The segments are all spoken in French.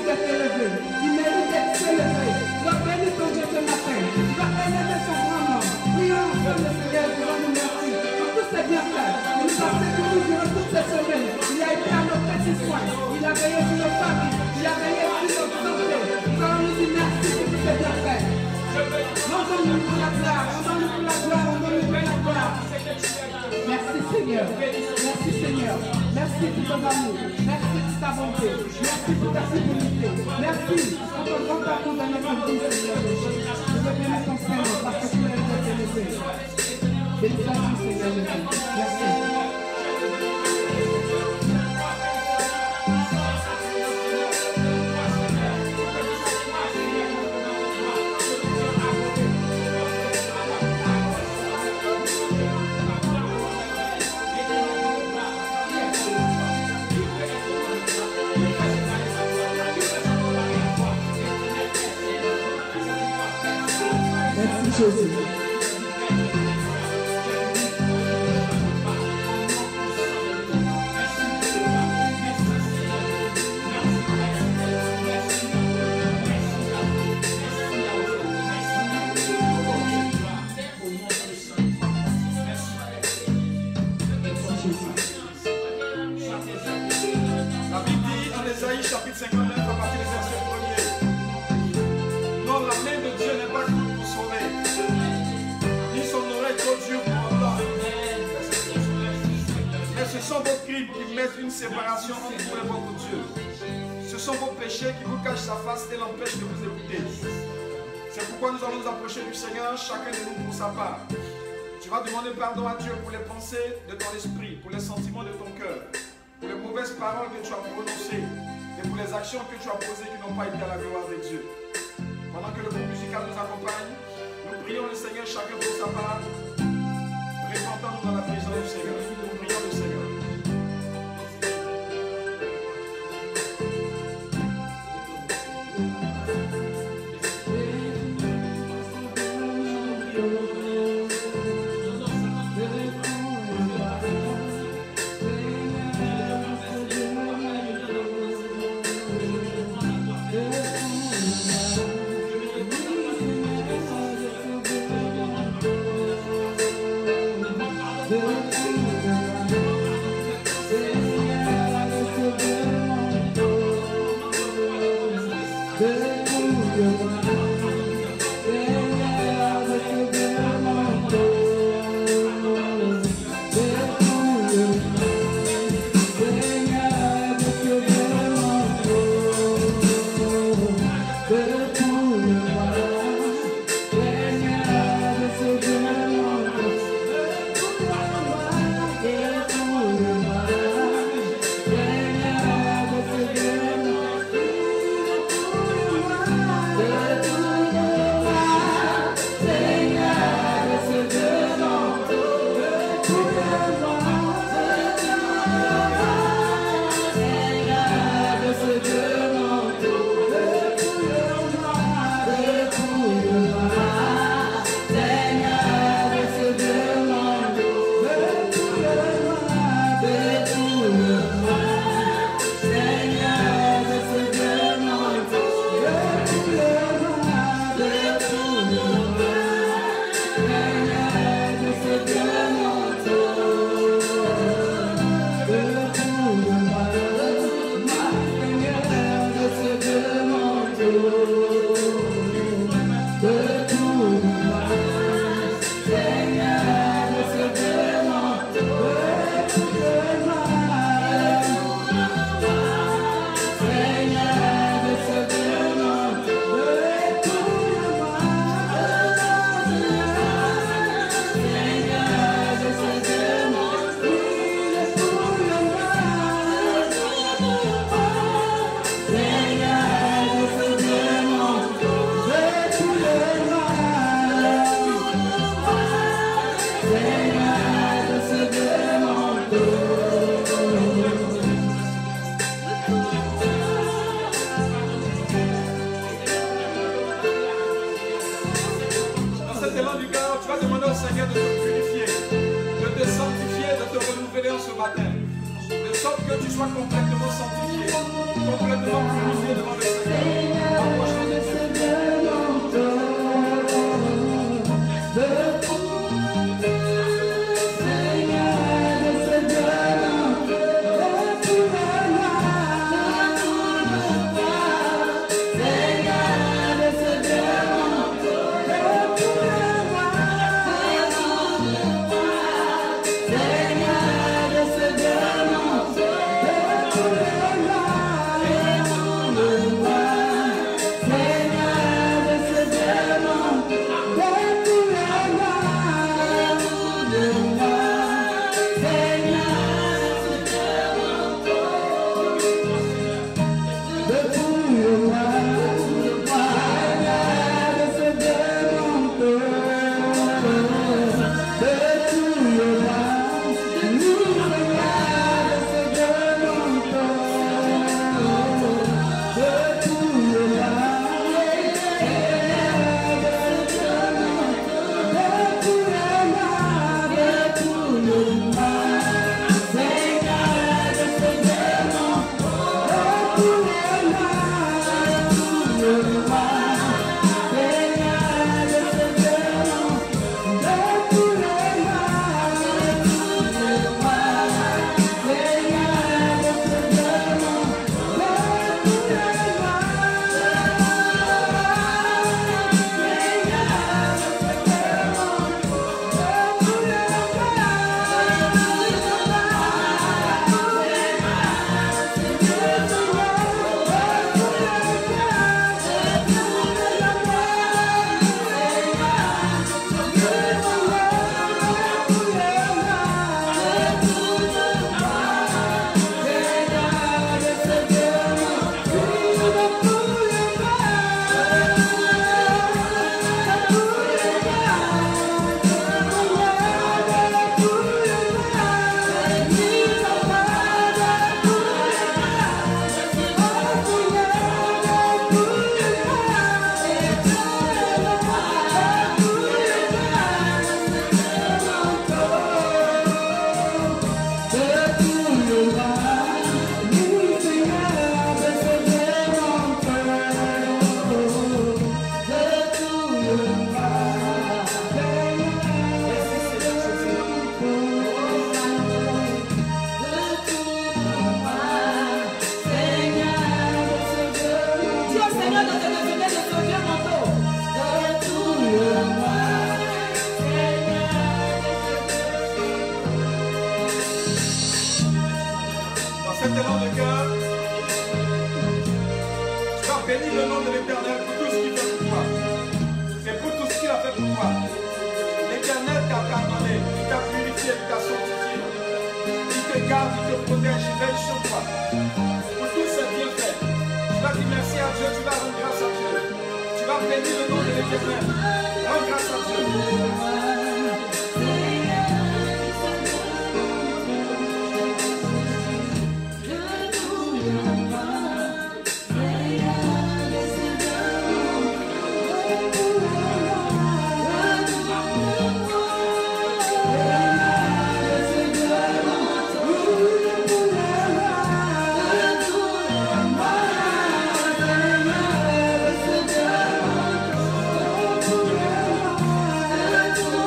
d'être élevé. Il mérite d'être célébré. Va bénir ton Dieu ce matin. Va élever son grand nom. Prions ensemble le Seigneur, disons nous merci pour tous ses bienfaits. Il nous a secourus durant toute cette semaine. Il a été à nos petits soins. Il a veillé sur nos familles. Il a veillé sur notre santé. Nous allons nous dire merci pour tous ses bienfaits. Rendons-nous pour la gloire. Rendons-nous pour la gloire. Rendons-nous pour la gloire. Merci Seigneur. Merci Seigneur. Merci pour ton amour. Merci pour ta bonté. Merci pour ta fidélité. Merci pour ton grand amour dans notre vie, Seigneur. Je veux bénir ton Seigneur parce que tu es très élevé. Bénis ta vie, Seigneur Jésus. Merci. Jésus. La Bible dit en Ésaïe chapitre 59 à partir du verset 1er. Non, la main de Dieu n'est pas courte pour sauver, ni son oreille trop dure pour entendre. Mais ce sont vos crimes qui mettent une séparation entre vous et votre Dieu. Ce sont vos péchés qui vous cachent sa face et l'empêchent de vous écouter. C'est pourquoi nous allons nous approcher du Seigneur, chacun de nous pour sa part. Tu vas demander pardon à Dieu pour les pensées de ton esprit, pour les sentiments de ton cœur, pour les mauvaises paroles que tu as prononcées et pour les actions que tu as posées qui n'ont pas été à la gloire de Dieu. Pendant que le groupe musical nous accompagne, nous prions le Seigneur chacun pour sa part, répandons-nous dans la présence du Seigneur. Nous prions le Seigneur. Seigneur de te purifier, de te sanctifier, de te renouveler en ce matin, de sorte que tu sois complètement sanctifié, complètement purifié devant le Seigneur. Approche-toi. Bénis le nom de l'Éternel pour tout ce qu'il fait pour toi. Et pour tout ce qu'il a fait pour toi. L'Éternel t'a pardonné, il t'a purifié, il t'a sanctifié. Il te garde, il te protège, il veille sur toi. Pour tous ces bienfaits, tu vas dire merci à Dieu, tu vas rendre grâce à Dieu. Tu vas bénir le nom de l'Éternel. Rends grâce à Dieu. Thank you.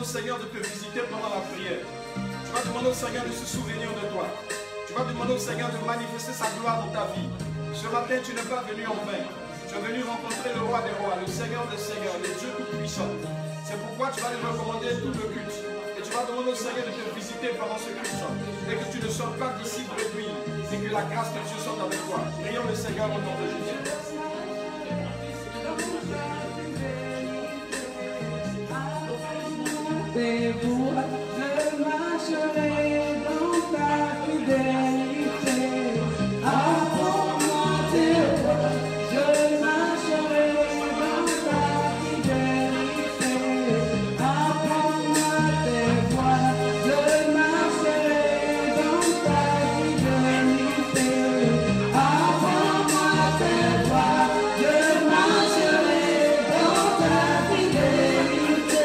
au Seigneur de te visiter pendant la prière. Tu vas demander au Seigneur de se souvenir de toi. Tu vas demander au Seigneur de manifester sa gloire dans ta vie. Ce matin, tu n'es pas venu en vain. Tu es venu rencontrer le roi des rois, le Seigneur des seigneurs, le Dieu tout-puissant. C'est pourquoi tu vas lui recommander tout le culte. Et tu vas demander au Seigneur de te visiter pendant ce culte. Et que tu ne sortes pas d'ici bredouille. Et que la grâce de Dieu sorte avec toi. Prions le Seigneur au nom de Jésus. Tes voies, je marcherai dans ta fidélité. Apprends-moi tes voies, je marcherai dans ta fidélité. Apprends-moi tes voies, je marcherai dans ta fidélité. Apprends-moi tes voies, je marcherai dans ta fidélité.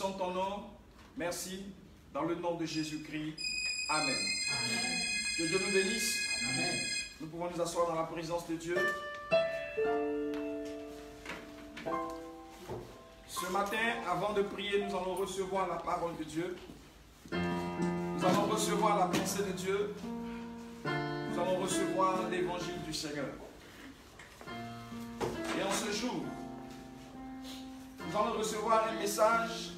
bénissons ton nom. Merci. Dans le nom de Jésus-Christ. Amen. Amen. Que Dieu nous bénisse. Amen. Nous pouvons nous asseoir dans la présence de Dieu. Ce matin, avant de prier, nous allons recevoir la parole de Dieu. Nous allons recevoir la pensée de Dieu. Nous allons recevoir l'évangile du Seigneur. Et en ce jour, nous allons recevoir un message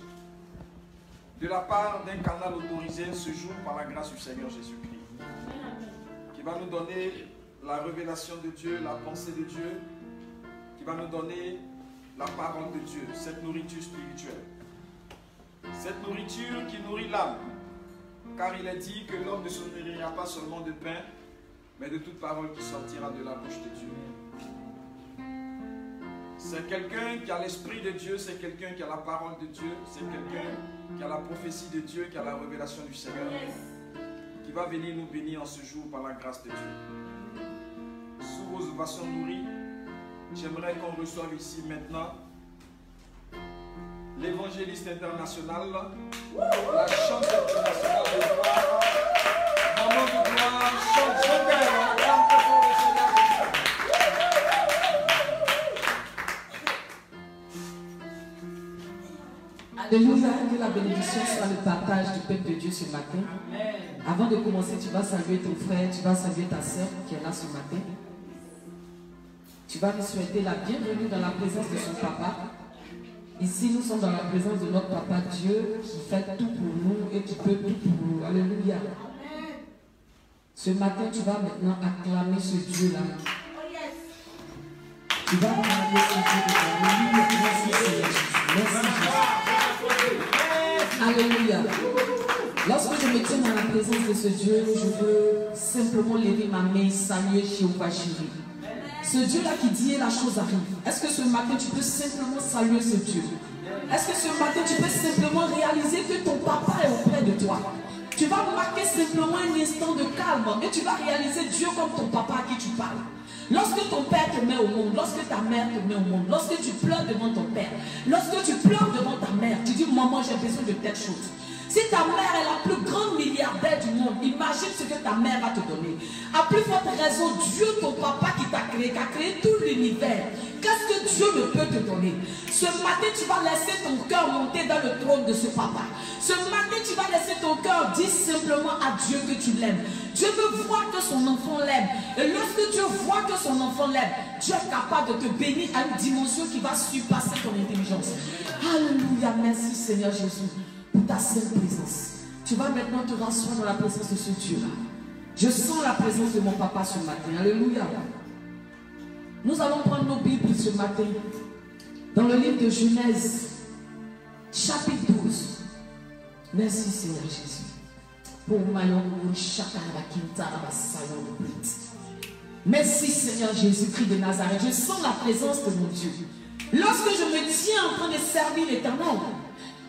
de la part d'un canal autorisé ce jour par la grâce du Seigneur Jésus-Christ, qui va nous donner la révélation de Dieu, la pensée de Dieu, qui va nous donner la parole de Dieu, cette nourriture spirituelle. Cette nourriture qui nourrit l'âme, car il est dit que l'homme ne se nourrira pas seulement de pain, mais de toute parole qui sortira de la bouche de Dieu. C'est quelqu'un qui a l'esprit de Dieu, c'est quelqu'un qui a la parole de Dieu, c'est quelqu'un qui a la prophétie de Dieu, qui a la révélation du Seigneur, qui va venir nous bénir en ce jour par la grâce de Dieu. Sous vos ovations nourries, j'aimerais qu'on reçoive ici maintenant l'évangéliste international, la chanteuse internationale de gloire, maman de gloire, chante Joker, Alléluia, que la bénédiction soit le partage du peuple de Dieu ce matin. Avant de commencer, tu vas saluer ton frère, tu vas saluer ta soeur qui est là ce matin. Tu vas lui souhaiter la bienvenue dans la présence de son papa. Ici, nous sommes dans la présence de notre papa Dieu qui fait tout pour nous et qui peut tout pour nous. Alléluia. Ce matin, tu vas maintenant acclamer ce Dieu-là. Tu vas acclamer ce Dieu-là. Alléluia. Merci Seigneur Jésus. Merci Jésus. Alléluia. Lorsque je me tiens dans la présence de ce Dieu, je veux simplement lever ma main et saluer Jéhovah Jireh. Ce Dieu-là qui dit et la chose arrive. Est-ce que ce matin tu peux simplement saluer ce Dieu? Est-ce que ce matin tu peux simplement réaliser que ton papa est auprès de toi? Tu vas marquer simplement un instant de calme et tu vas réaliser Dieu comme ton papa à qui tu parles. Lorsque ton père te met au monde, lorsque ta mère te met au monde, lorsque tu pleures devant ton père, lorsque tu pleures devant ta mère, tu dis maman j'ai besoin de telle chose. Si ta mère est la plus grande milliardaire du monde, imagine ce que ta mère va te donner. À plus forte raison, Dieu, ton papa qui t'a créé, qui a créé tout l'univers, qu'est-ce que Dieu ne peut te donner? Ce matin, tu vas laisser ton cœur monter dans le trône de ce papa. Ce matin, tu vas laisser ton cœur dire simplement à Dieu que tu l'aimes. Dieu veut voir que son enfant l'aime. Et lorsque Dieu voit que son enfant l'aime, Dieu est capable de te bénir à une dimension qui va surpasser ton intelligence. Alléluia, merci Seigneur Jésus pour ta sainte présence. Tu vas maintenant te rasseoir dans la présence de ce Dieu-là. Je sens la présence de mon papa ce matin. Alléluia. Nous allons prendre nos Bibles ce matin dans le livre de Genèse, chapitre 12. Merci Seigneur Jésus. Merci Seigneur Jésus-Christ de Nazareth. Je sens la présence de mon Dieu. Lorsque je me tiens en train de servir l'Éternel,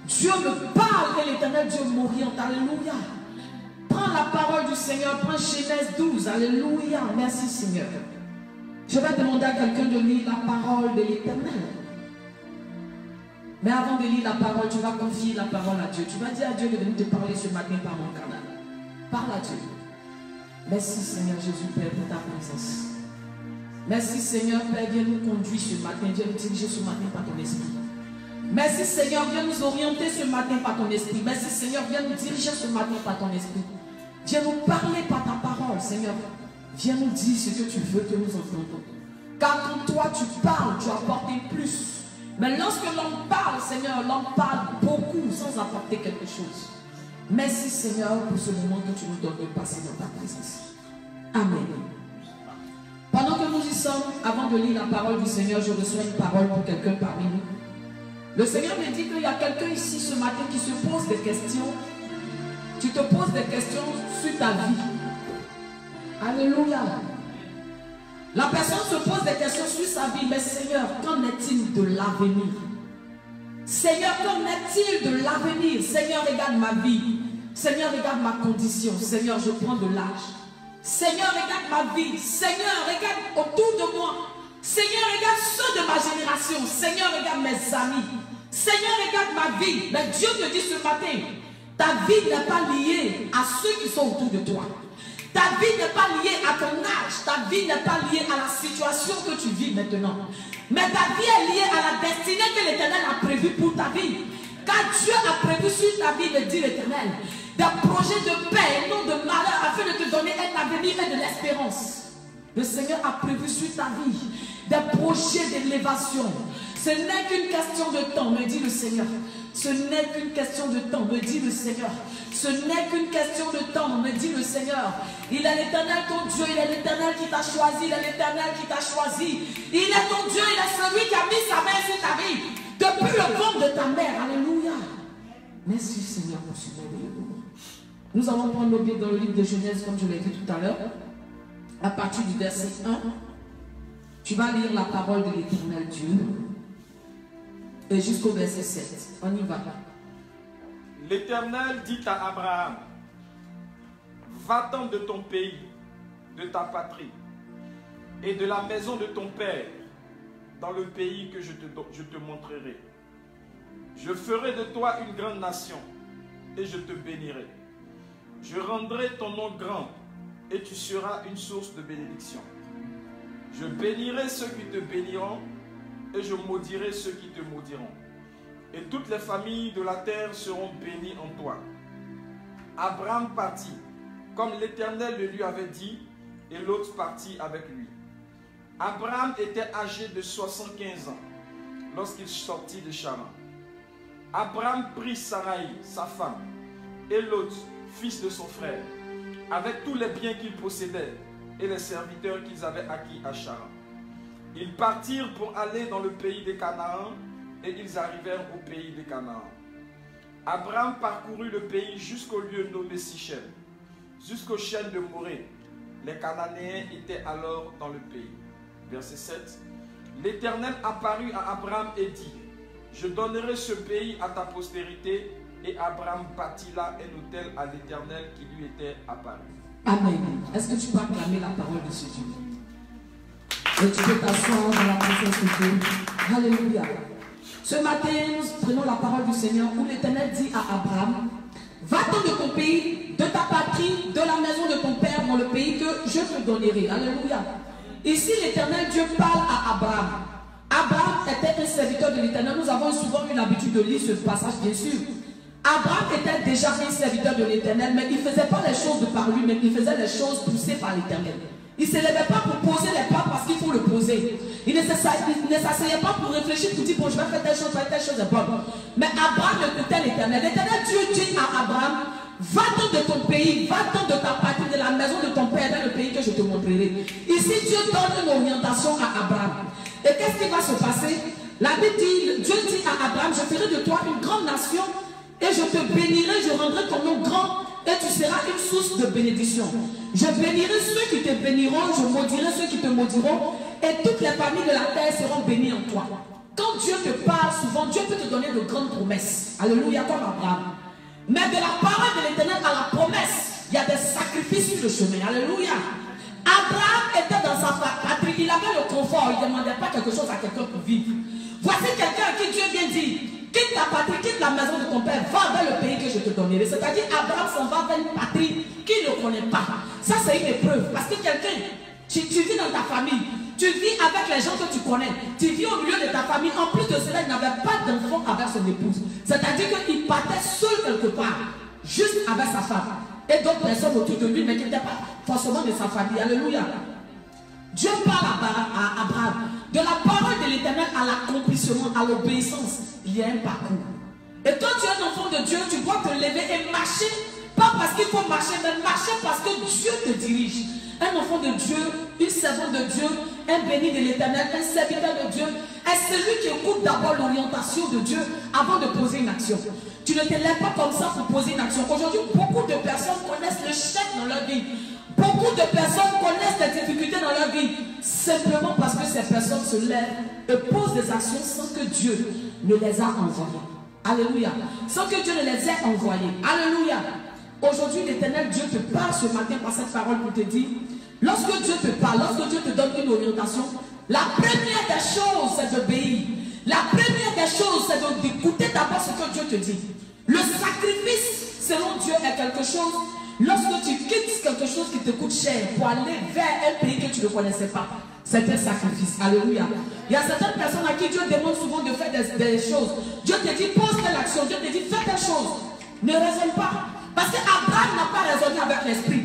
Dieu me parle et l'Éternel Dieu m'oriente. Alléluia. Prends la parole du Seigneur. Prends Genèse 12. Alléluia. Merci Seigneur. Je vais demander à quelqu'un de lire la parole de l'Éternel. Mais avant de lire la parole, tu vas confier la parole à Dieu. Tu vas dire à Dieu de venir te parler ce matin par mon canal. Parle à Dieu. Merci Seigneur Jésus Père pour ta présence. Merci Seigneur Père, viens nous conduire ce matin. Viens nous diriger ce matin par ton esprit. Merci Seigneur, viens nous orienter ce matin par ton esprit. Merci Seigneur, viens nous diriger ce matin par ton esprit. Viens nous parler par ta parole Seigneur. Viens nous dire ce que tu veux que nous entendons. Car quand toi tu parles, tu apportes plus. Mais lorsque l'homme parle, Seigneur, l'homme parle beaucoup sans apporter quelque chose. Merci Seigneur pour ce moment que tu nous donnes de passer dans ta présence. Amen. Pendant que nous y sommes, avant de lire la parole du Seigneur, je reçois une parole pour quelqu'un parmi nous. Le Seigneur me dit qu'il y a quelqu'un ici ce matin qui se pose des questions. Tu te poses des questions sur ta vie. Alléluia. La personne se pose des questions sur sa vie. Mais Seigneur, qu'en est-il de l'avenir? Seigneur, qu'en est-il de l'avenir? Seigneur, regarde ma vie. Seigneur, regarde ma condition. Seigneur, je prends de l'âge. Seigneur, regarde ma vie. Seigneur, regarde autour de moi. Seigneur, regarde ceux de ma génération. Seigneur, regarde mes amis. Seigneur, regarde ma vie. Mais Dieu te dit ce matin, ta vie n'est pas liée à ceux qui sont autour de toi. Ta vie n'est pas liée à ton âge. Ta vie n'est pas liée à la situation que tu vis maintenant. Mais ta vie est liée à la destinée que l'Éternel a prévue pour ta vie. Car Dieu a prévu sur ta vie, me dit l'Éternel, des projets de paix et non de malheur afin de te donner un avenir et de l'espérance. Le Seigneur a prévu sur ta vie des projets d'élévation. Ce n'est qu'une question de temps, me dit le Seigneur. Ce n'est qu'une question de temps, me dit le Seigneur. Ce n'est qu'une question de temps, me dit le Seigneur. Il est l'Éternel ton Dieu, il est l'Éternel qui t'a choisi, il est l'Éternel qui t'a choisi. Il est ton Dieu, il est celui qui a mis sa main sur ta vie depuis le ventre de ta mère. Alléluia. Merci Seigneur pour ce merveilleux. Nous allons prendre nos pieds dans le livre de Genèse, comme je l'ai dit tout à l'heure. À partir du verset 1, tu vas lire la parole de l'Éternel Dieu. Et jusqu'au verset 7. On y va. L'Éternel dit à Abraham, va-t'en de ton pays, de ta patrie, et de la maison de ton père, dans le pays que je te montrerai. Je ferai de toi une grande nation, et je te bénirai. Je rendrai ton nom grand, et tu seras une source de bénédiction. Je bénirai ceux qui te béniront, et je maudirai ceux qui te maudiront. Et toutes les familles de la terre seront bénies en toi. Abraham partit, comme l'Éternel le lui avait dit, et l'autre partit avec lui. Abraham était âgé de 75 ans, lorsqu'il sortit de Charan. Abraham prit Sarai, sa femme, et l'autre, fils de son frère, avec tous les biens qu'il possédait, et les serviteurs qu'ils avaient acquis à Charan. Ils partirent pour aller dans le pays de Canaan, et ils arrivèrent au pays de Canaan. Abraham parcourut le pays jusqu'au lieu nommé Sichem, jusqu'aux chênes de Morée. Les Cananéens étaient alors dans le pays. Verset 7. L'Éternel apparut à Abraham et dit, je donnerai ce pays à ta postérité. Et Abraham bâtit là un autel à l'Éternel qui lui était apparu. Amen. Est-ce que tu peux acclamer la parole de ce Dieu? Et tu peux t'asseoir dans la présence de Dieu. Alléluia. Ce matin, nous prenons la parole du Seigneur où l'Éternel dit à Abraham, va-t'en de ton pays, de ta patrie, de la maison de ton père dans le pays que je te donnerai. Alléluia. Ici, l'Éternel Dieu parle à Abraham. Abraham était un serviteur de l'Éternel. Nous avons souvent eu l'habitude de lire ce passage, bien sûr. Abraham était déjà un serviteur de l'Éternel, mais il ne faisait pas les choses de par lui, mais il faisait les choses poussées par l'Éternel. Il ne se levait pas pour poser les pas parce qu'il faut le poser. Il ne s'asseyait pas pour réfléchir, pour dire, bon, je vais faire telle chose est bonne. Mais Abraham écoutait l'Éternel. L'Éternel Dieu dit à Abraham, va-t'en de ton pays, va-t'en de ta patrie, de la maison de ton père, dans le pays que je te montrerai. Ici, Dieu donne une orientation à Abraham. Et qu'est-ce qui va se passer? La Bible dit, Dieu dit à Abraham, je ferai de toi une grande nation, et je te bénirai, je rendrai ton nom grand, et tu seras une source de bénédiction. Je bénirai ceux qui te béniront, je maudirai ceux qui te maudiront, et toutes les familles de la terre seront bénies en toi. Quand Dieu te parle souvent, Dieu peut te donner de grandes promesses. Alléluia, comme Abraham. Mais de la parole de l'Éternel à la promesse, il y a des sacrifices sur le chemin. Alléluia. Abraham était dans sa patrie, il avait le confort, il ne demandait pas quelque chose à quelqu'un pour vivre. Voici quelqu'un à qui Dieu vient dire, quitte ta patrie, quitte la maison de ton père, va vers le pays que je te donnerai. C'est-à-dire, Abraham s'en va vers une patrie qu'il ne connaît pas. Ça, c'est une épreuve. Parce que quelqu'un, tu vis dans ta famille, tu vis avec les gens que tu connais, tu vis au milieu de ta famille. En plus de cela, il n'avait pas d'enfant avec son épouse. C'est-à-dire qu'il partait seul quelque part, juste avec sa femme. Et d'autres personnes autour de lui, mais qui n'étaient pas forcément de sa famille. Alléluia. Dieu parle à Abraham. De la parole de l'Éternel à l'accomplissement, à l'obéissance, il y a un parcours. Et quand tu es un enfant de Dieu, tu dois te lever et marcher. Pas parce qu'il faut marcher, mais marcher parce que Dieu te dirige. Un enfant de Dieu, une servante de Dieu, un béni de l'Éternel, un serviteur de Dieu, est celui qui écoute d'abord l'orientation de Dieu avant de poser une action. Tu ne te lèves pas comme ça pour poser une action. Aujourd'hui, beaucoup de personnes connaissent l'échec dans leur vie. Beaucoup de personnes connaissent des difficultés dans leur vie simplement parce que ces personnes se lèvent et posent des actions sans que Dieu ne les a envoyées. Alléluia. Sans que Dieu ne les ait envoyées. Alléluia. Aujourd'hui, l'Éternel Dieu te parle ce matin par cette parole pour te dire, lorsque Dieu te parle, lorsque Dieu te donne une orientation, la première des choses, c'est d'obéir. La première des choses, c'est d'écouter d'abord ce que Dieu te dit. Le sacrifice, selon Dieu, est quelque chose. Lorsque tu quittes quelque chose qui te coûte cher pour aller vers un pays que tu ne connaissais pas, c'est un sacrifice. Alléluia. Il y a certaines personnes à qui Dieu demande souvent de faire des choses. Dieu te dit, pose telle action. Dieu te dit, fais telle chose. Ne raisonne pas. Parce qu'Abraham n'a pas raisonné avec l'esprit.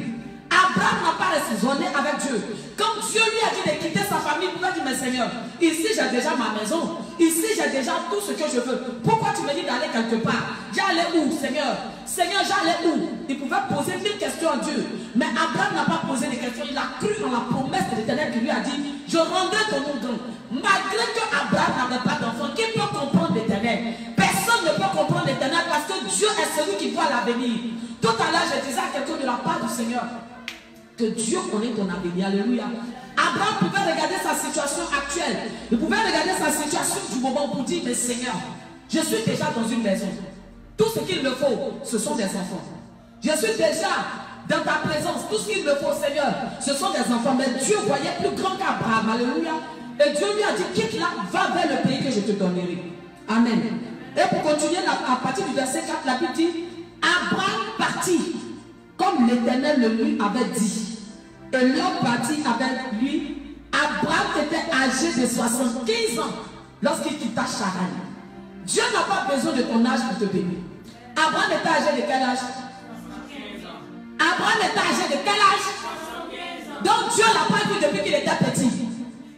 Abraham n'a pas raisonné avec Dieu. Quand Dieu lui a dit de quitter sa famille, il a dit, mais Seigneur, ici j'ai déjà ma maison. Ici j'ai déjà tout ce que je veux. Pourquoi tu me dis d'aller quelque part? J'allais où, Seigneur? Seigneur, j'allais où? Il pouvait poser 1000 questions à Dieu. Mais Abraham n'a pas posé des questions. Il a cru en la promesse de l'Éternel qui lui a dit, je rendrai ton nom grand. Malgré que Abraham n'avait pas d'enfant, qui peut comprendre l'Éternel? Personne ne peut comprendre l'Éternel parce que Dieu est celui qui voit l'avenir. Tout à l'heure, je disais à quelqu'un de la part du Seigneur que Dieu connaît ton avenir. Alléluia. Abraham pouvait regarder sa situation actuelle. Il pouvait regarder sa situation du moment pour dire, mais Seigneur, je suis déjà dans une maison. Tout ce qu'il me faut, ce sont des enfants. Je suis déjà dans ta présence. Tout ce qu'il me faut, Seigneur, ce sont des enfants. Mais Dieu voyait plus grand qu'Abraham. Alléluia. Et Dieu lui a dit, quitte là, va vers le pays que je te donnerai. Amen. Et pour continuer, à partir du verset 4, la Bible dit, Abraham partit comme l'Éternel le lui avait dit. Et l'homme partit avec lui. Abraham était âgé de 75 ans lorsqu'il quitta Charan. Dieu n'a pas besoin de ton âge pour te bénir. Abraham était âgé de quel âge? Abraham était âgé de quel âge? Donc Dieu l'a pas vu depuis qu'il était petit.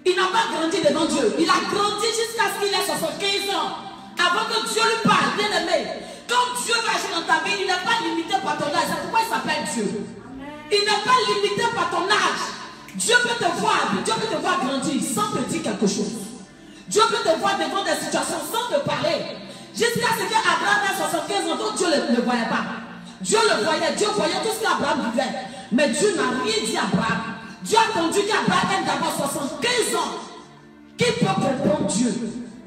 Il n'a pas grandi devant Dieu. Il a grandi jusqu'à ce qu'il ait 75 ans. Avant que Dieu lui parle, bien aimé. Quand Dieu va agir dans ta vie, il n'est pas limité par ton âge. C'est pourquoi il s'appelle Dieu. Il n'est pas limité par ton âge. Dieu peut te voir grandir sans te dire quelque chose. Dieu peut te voir devant des situations sans te parler. Jusqu'à ce qu'Abraham ait 75 ans, donc Dieu ne le voyait pas. Dieu le voyait, Dieu voyait tout ce qu'Abraham vivait. Mais Dieu n'a rien dit à Abraham. Dieu a attendu qu'Abraham ait d'abord 75 ans. Qui peut comprendre Dieu?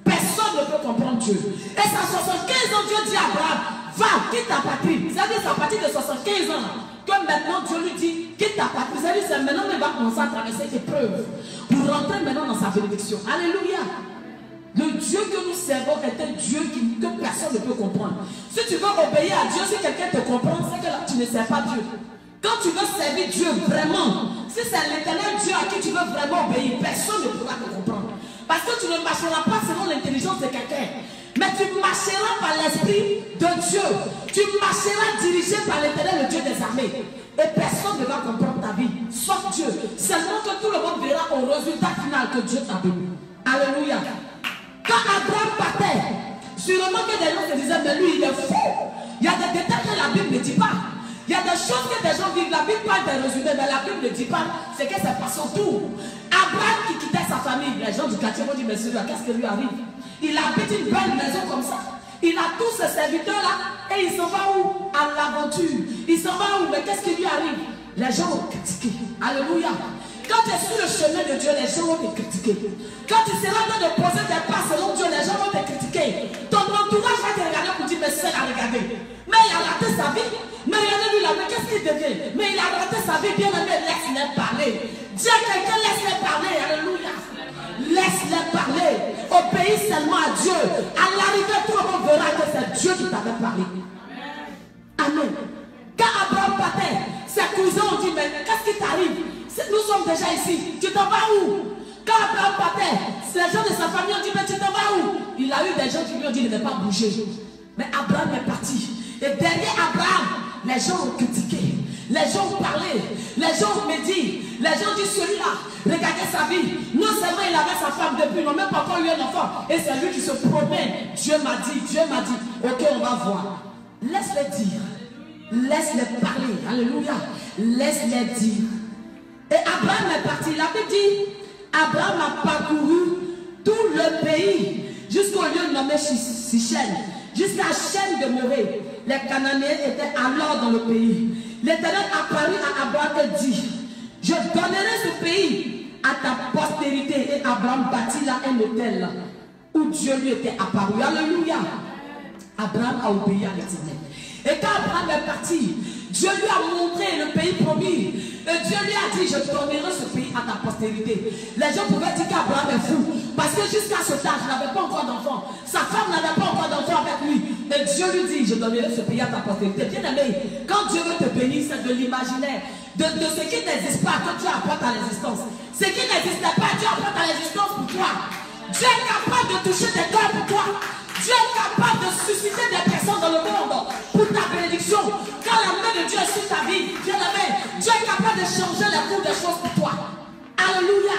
Personne ne peut comprendre Dieu. Et à 75 ans, Dieu dit à Abraham, va, quitte ta patrie. C'est-à-dire c'est à partir de 75 ans que maintenant Dieu lui dit, quitte ta patrie. C'est-à-dire c'est maintenant qu'il va commencer à traverser des épreuves pour rentrer maintenant dans sa bénédiction. Alléluia. Le Dieu que nous servons est un Dieu que personne ne peut comprendre. Si tu veux obéir à Dieu, si quelqu'un te comprend, c'est que là, tu ne sers pas Dieu. Quand tu veux servir Dieu vraiment, si c'est l'Éternel Dieu à qui tu veux vraiment obéir, personne ne pourra te comprendre. Parce que tu ne marcheras pas selon l'intelligence de quelqu'un, mais tu marcheras par l'Esprit de Dieu. Tu marcheras dirigé par l'Éternel, le Dieu des armées. Et personne ne va comprendre ta vie, sauf Dieu. Seulement que tout le monde verra au résultat final que Dieu t'a béni. Alléluia. Quand Abraham partait, sûrement que des gens se disaient, mais lui il est fou. Il y a des détails que la Bible ne dit pas. Il y a des choses que des gens vivent. La Bible parle des résumés, mais la Bible ne dit pas ce que c'est passé autour. Abraham qui quittait sa famille, les gens du quartier vont dire, mais celui-là, qu'est-ce qui lui arrive? Il habite une belle maison comme ça. Il a tous ses serviteurs là et il s'en va où? À l'aventure. Il s'en va où? Mais qu'est-ce qui lui arrive? Les gens vont critiquer. Alléluia. Quand tu es sur le chemin de Dieu, les gens vont te critiquer. Quand tu seras en train de poser tes pas selon Dieu, les gens vont te critiquer. Ton entourage va te regarder pour dire, mais c'est à regarder. Mais il a raté sa vie. Mais regardez-lui là, mais qu'est-ce qu'il devient? Mais il a raté sa vie, bien aimé, laisse-les parler. Dis à quelqu'un, laisse-les parler. Alléluia. Laisse-les parler. Obéis seulement à Dieu. À l'arrivée, tout le monde verra que c'est Dieu qui t'avait parlé. Amen. Quand Abraham partait, ses cousins ont dit, mais qu'est-ce qui t'arrive? Nous sommes déjà ici. Tu t'en vas où? Quand Abraham partait, les gens de sa famille ont dit, mais tu t'en vas où? Il a eu des gens qui lui ont dit, ne va pas bouger. Mais Abraham est parti. Et derrière Abraham, les gens ont critiqué. Les gens ont parlé. Les gens ont médit. Les gens ont dit, celui-là, regardez sa vie. Non seulement il avait sa femme depuis, il n'a même pas encore eu un enfant. Et c'est lui qui se promet. Dieu m'a dit, Dieu m'a dit. Ok, on va voir. Laisse-les dire. Laisse-les parler. Alléluia. Laisse-les dire. Et Abraham est parti. La Bible dit, Abraham a parcouru tout le pays jusqu'au lieu nommé Sichem, jusqu'à Shem de Morée. Les Cananéens étaient alors dans le pays. L'Éternel apparut à Abraham et dit, je donnerai ce pays à ta postérité. Et Abraham bâtit là un hôtel où Dieu lui était apparu. Alléluia. Abraham a obéi à l'Éternel. Et quand Abraham est parti, Dieu lui a montré le pays promis. Et Dieu lui a dit, je donnerai ce pays à ta postérité. Les gens pouvaient dire qu'Abraham est fou. Parce que jusqu'à ce âge, il n'avait pas encore d'enfant. Sa femme n'avait pas encore d'enfant avec lui. Et Dieu lui dit, je donnerai ce pays à ta postérité. Bien aimé, quand Dieu veut te bénir, c'est de l'imaginaire. De ce qui n'existe pas, que tu apportes à l'existence. Ce qui n'existait pas, Dieu apporte à l'existence pour toi. Dieu est capable de toucher des cœurs pour toi. Dieu est capable de susciter des personnes dans le monde pour ta bénédiction. Quand la main de Dieu est sur ta vie, bien aimé, Dieu est capable de changer le cours des choses pour toi. Alléluia.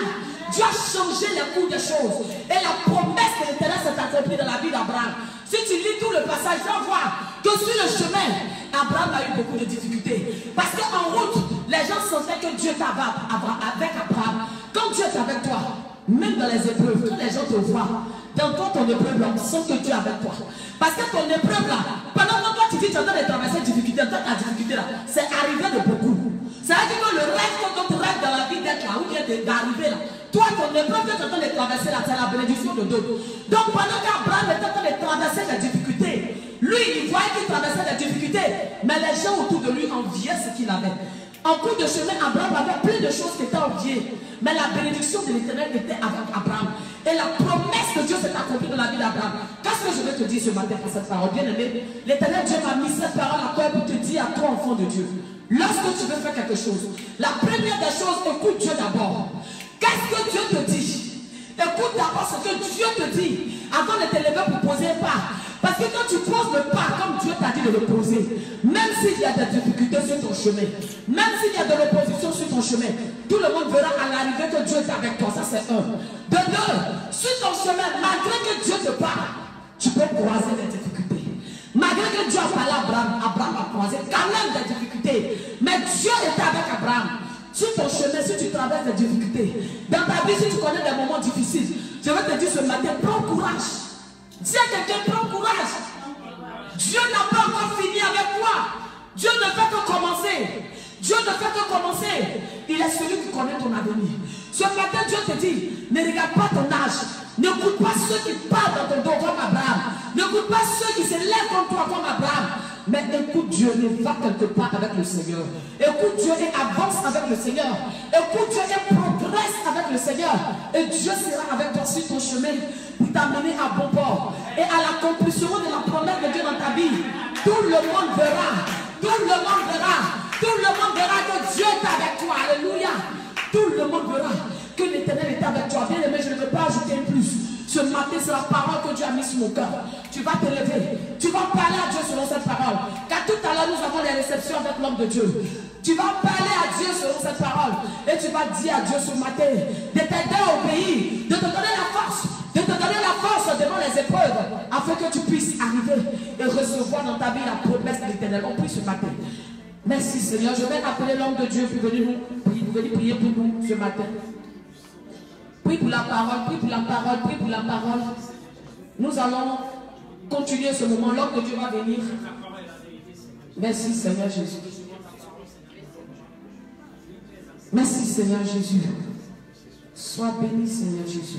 Dieu a changé le cours des choses. Et la promesse de l'Éternel s'est accomplie dans la vie d'Abraham. Si tu lis tout le passage, tu vas voir que sur le chemin, Abraham a eu beaucoup de difficultés. Parce qu'en route, les gens sentaient que Dieu était avec Abraham. Quand Dieu est avec toi, même dans les épreuves, quand les gens te voient, dans ton épreuve là, on sent que Dieu est avec toi. Parce que ton épreuve là, pendant que toi tu dis que tu es en train de traverser une difficulté, ta difficulté là, c'est arrivé de beaucoup. Ça veut dire que le rêve que tu rêves dans la vie d'être là, ou bien d'arriver là, toi ton épreuve que tu es en train de traverser là, c'est la bénédiction de d'autres. Donc pendant qu'Abraham était en train de traverser des difficultés, lui il voyait qu'il traversait des difficultés, mais les gens autour de lui enviaient ce qu'il avait. En cours de chemin, Abraham avait plein de choses qui étaient enviées. Mais la bénédiction de l'Éternel était avec Abraham. Et la promesse de Dieu s'est accomplie dans la vie d'Abraham. Qu'est-ce que je vais te dire ce matin pour cette parole? Bien aimé, l'Éternel Dieu m'a mis cette parole à cœur pour te dire à toi, enfant de Dieu. Lorsque tu veux faire quelque chose, la première des choses, écoute Dieu d'abord. Qu'est-ce que Dieu te dit? Écoute d'abord ce que Dieu te dit avant de te lever pour poser un pas. Parce que quand tu poses le pas comme Dieu t'a dit de le poser, même s'il y a des difficultés sur ton chemin, même s'il y a de l'opposition sur ton chemin, tout le monde verra à l'arrivée que Dieu est avec toi. Ça c'est un. De deux, sur ton chemin, malgré que Dieu te parle, tu peux croiser des difficultés. Malgré que Dieu a parlé à Abraham, Abraham a croisé quand même des difficultés. Mais Dieu était avec Abraham. Sur ton chemin, si tu traverses des difficultés, dans ta vie, si tu connais des moments difficiles, je vais te dire ce matin, prends courage. Dis à quelqu'un, prends courage. Dieu n'a pas encore fini avec toi. Dieu ne fait que commencer. Dieu ne fait que commencer. Il est celui qui connaît ton avenir. Ce matin, Dieu te dit, ne regarde pas ton âge. N'écoute pas ceux qui parlent dans ton dos comme Abraham. N'écoute pas ceux qui se lèvent contre toi comme Abraham. Mais écoute Dieu et va quelque part avec le Seigneur. Écoute Dieu et avance avec le Seigneur. Écoute Dieu et progresse avec le Seigneur. Et Dieu sera avec toi sur ton chemin pour t'amener à bon port. Et à l'accomplissement de la promesse de Dieu dans ta vie. Tout le monde verra. Tout le monde verra. Tout le monde verra que Dieu est avec toi. Alléluia. Tout le monde verra que l'Éternel est avec toi. Bien aimé, je ne veux pas ajouter plus. Ce matin, c'est la parole que Dieu a mise sur mon cœur. Tu vas te lever. Tu vas parler à Dieu selon cette parole. Car tout à l'heure, nous avons les réceptions avec l'homme de Dieu. Tu vas parler à Dieu selon cette parole. Et tu vas dire à Dieu ce matin de t'aider au pays, de te donner la force, de te donner la force devant les épreuves, afin que tu puisses arriver et recevoir dans ta vie la promesse de l'Éternel. On prie ce matin. Merci Seigneur. Je vais appeler l'homme de Dieu pour venir prier pour nous ce matin. Prie pour la parole, prie pour la parole, prie pour la parole. Nous allons continuer ce moment. L'homme de Dieu va venir. Merci Seigneur Jésus. Merci Seigneur Jésus. Sois béni Seigneur Jésus.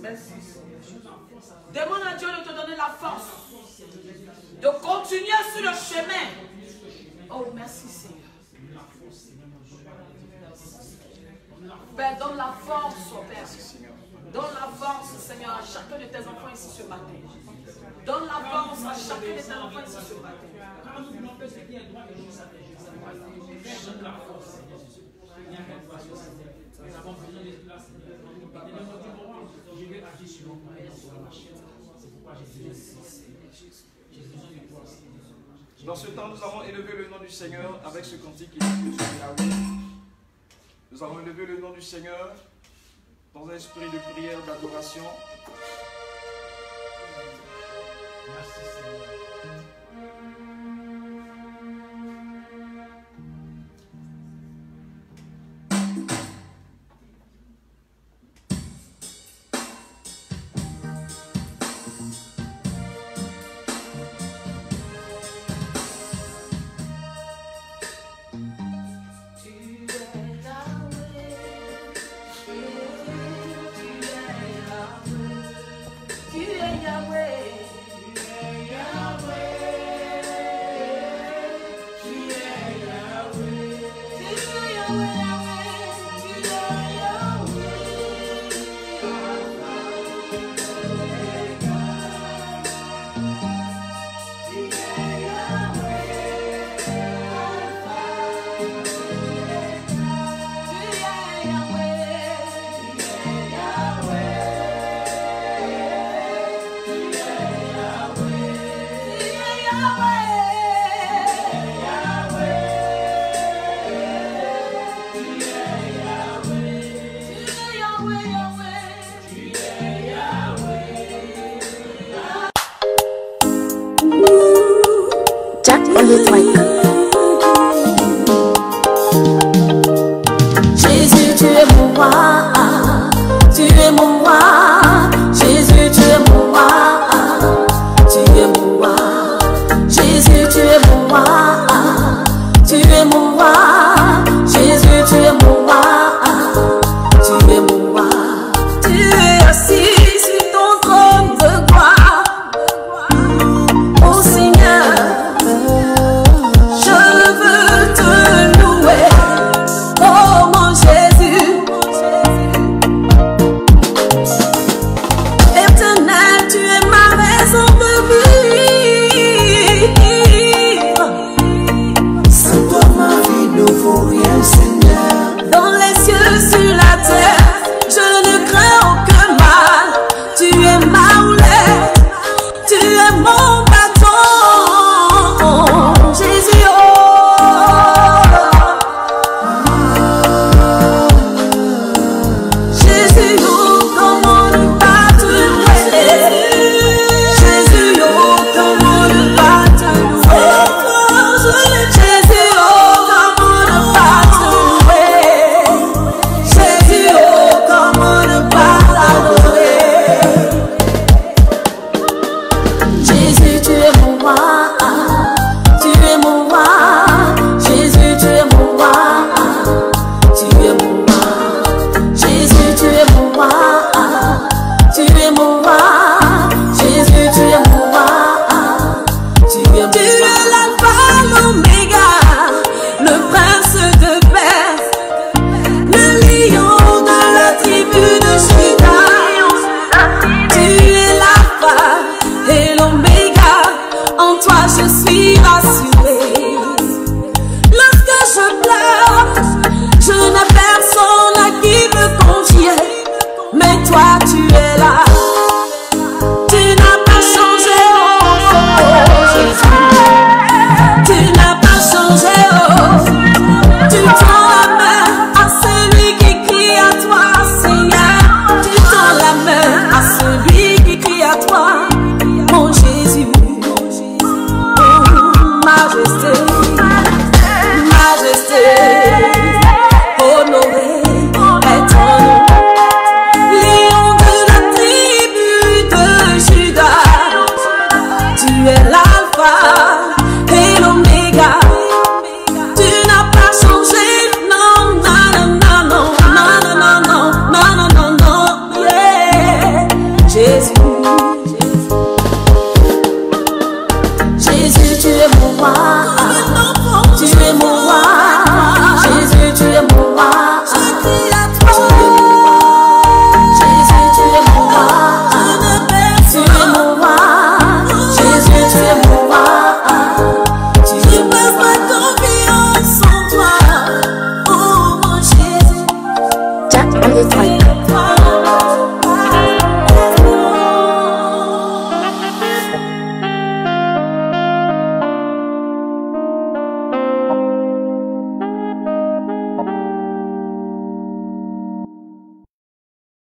Merci. Demande à Dieu de te donner la force de continuer sur le chemin. Oh, merci Seigneur. Père, donne la force au Père. Donne la force, Seigneur, à chacun de tes enfants ici ce matin. Donne la force à chacun de tes enfants ici ce matin. Dans ce temps, nous avons élevé le nom du Seigneur avec ce cantique qui dit que Yahweh. Nous avons élevé le nom du Seigneur dans un esprit de prière, d'adoration. Merci Seigneur. Salute Records.